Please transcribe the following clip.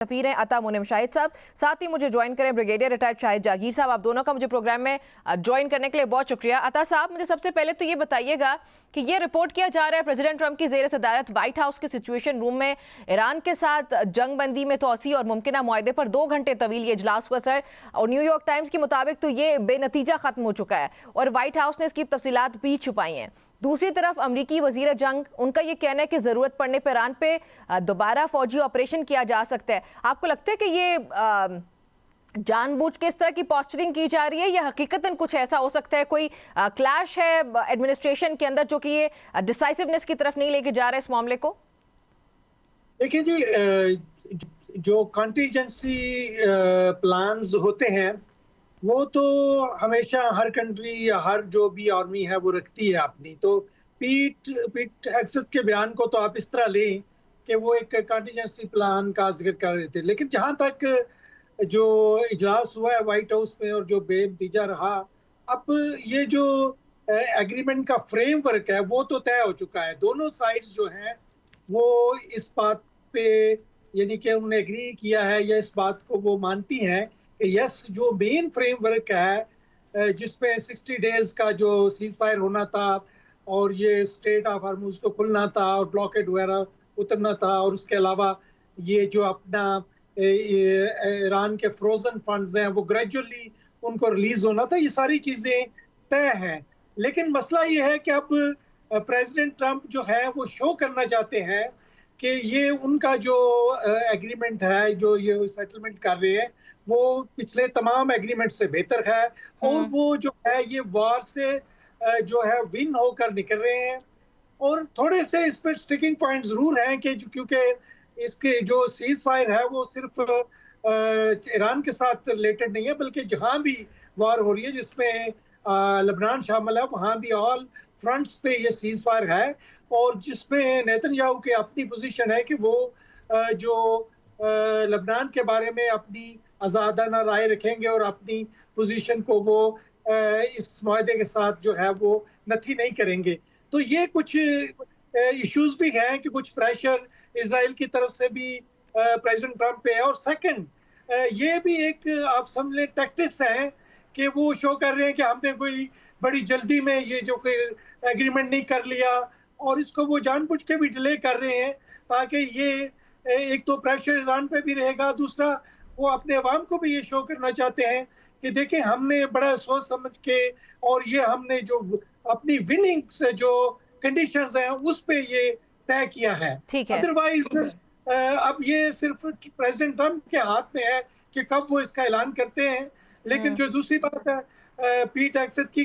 सफीर हैं अता मुनिम शाहिद साहब, साथ ही मुझे ज्वाइन करें ब्रिगेडियर रिटायर्ड शाहिद जागीर साहब। आप दोनों का मुझे प्रोग्राम में ज्वाइन करने के लिए बहुत शुक्रिया। अता साहब, मुझे सबसे पहले तो ये बताइएगा कि ये रिपोर्ट किया जा रहा है प्रेसिडेंट ट्रंप की ज़ेर सदारत व्हाइट हाउस के सिचुएशन रूम में ईरान के साथ जंग बंदी में तोसी और मुमकिन मुआहदे पर 2 घंटे तवील ये इजलास हुआ सर, और न्यूयॉर्क टाइम्स के मुताबिक तो ये बेनतीजा ख़त्म हो चुका है और व्हाइट हाउस ने इसकी तफसीलात भी छुपाई हैं। दूसरी तरफ अमरीकी वजीर जंग, उनका ये कहना है कि ज़रूरत पड़ने पर ईरान पे दोबारा फौजी ऑपरेशन किया जा सकता है। आपको लगता है कि ये जानबूझ के इस तरह की पोस्चरिंग की जा रही है या हकीकतन कुछ ऐसा हो सकता है, कोई क्लैश है एडमिनिस्ट्रेशन के अंदर जो कि ये डिसाइसिवनेस की तरफ नहीं लेके जा रहा है इस मामले को? देखिए जी, जो कंटीजेंसी प्लान्स होते हैं वो तो हमेशा हर कंट्री या हर जो भी आर्मी है वो रखती है अपनी। तो पीट हेगसेथ के बयान को तो आप इस तरह लें कि वो एक कंटीजेंसी प्लान का जिक्र कर रहे थे, लेकिन जहाँ तक जो इजलास हुआ है व्हाइट हाउस में और जो बेनतीजा रहा, अब ये जो एग्रीमेंट का फ्रेमवर्क है वो तो तय हो चुका है। दोनों साइड्स जो हैं वो इस बात पे यानी कि उन्होंने एग्री किया है या इस बात को वो मानती हैं कि यस, जो मेन फ्रेमवर्क है जिसमें 60 डेज का जो सीज फायर होना था और ये स्ट्रेट ऑफ हॉर्मुज को खुलना था और ब्लॉकेड वगैरह उतरना था, और उसके अलावा ये जो अपना ईरान के फ्रोजन फंड्स हैं वो ग्रेजुअली उनको रिलीज होना था, ये सारी चीज़ें तय हैं। लेकिन मसला ये है कि अब प्रेसिडेंट ट्रंप जो है वो शो करना चाहते हैं कि ये उनका जो एग्रीमेंट है, जो ये सेटलमेंट कर रहे हैं, वो पिछले तमाम एग्रीमेंट से बेहतर है और वो जो है ये वार से जो है विन होकर निकल रहे हैं। और थोड़े से इस पर स्टिकिंग पॉइंट जरूर हैं कि क्योंकि इसके जो सीज फायर है वो सिर्फ ईरान के साथ रिलेटेड नहीं है, बल्कि जहां भी वार हो रही है जिसमें लेबनान शामिल है वहां भी ऑल फ्रंट्स पे ये सीज फायर है, और जिसमें नेतन्याहू की अपनी पोजीशन है कि वो जो लेबनान के बारे में अपनी आज़ादाना राय रखेंगे और अपनी पोजीशन को वो इस माहदे के साथ जो है वो नथी नहीं करेंगे। तो ये कुछ इश्यूज भी हैं कि कुछ प्रेशर इजराइल की तरफ से भी प्रेसिडेंट ट्रंप पे है, और सेकंड ये भी एक आप समझ लें टैक्टिक्स हैं कि वो शो कर रहे हैं कि हमने कोई बड़ी जल्दी में ये जो कोई एग्रीमेंट नहीं कर लिया, और इसको वो जानबूझ के भी डिले कर रहे हैं ताकि ये एक तो प्रेशर ईरान पे भी रहेगा, दूसरा वो अपने अवाम को भी ये शो करना चाहते हैं कि देखें हमने बड़ा सोच समझ के और ये हमने जो अपनी विनिंग से जो कंडीशंस हैं उस पे ये तय किया है। अदरवाइज अब ये सिर्फ प्रेसिडेंट ट्रंप के हाथ में है कि कब वो इसका ऐलान करते हैं। लेकिन जो दूसरी बात है पीट हेगसेथ की,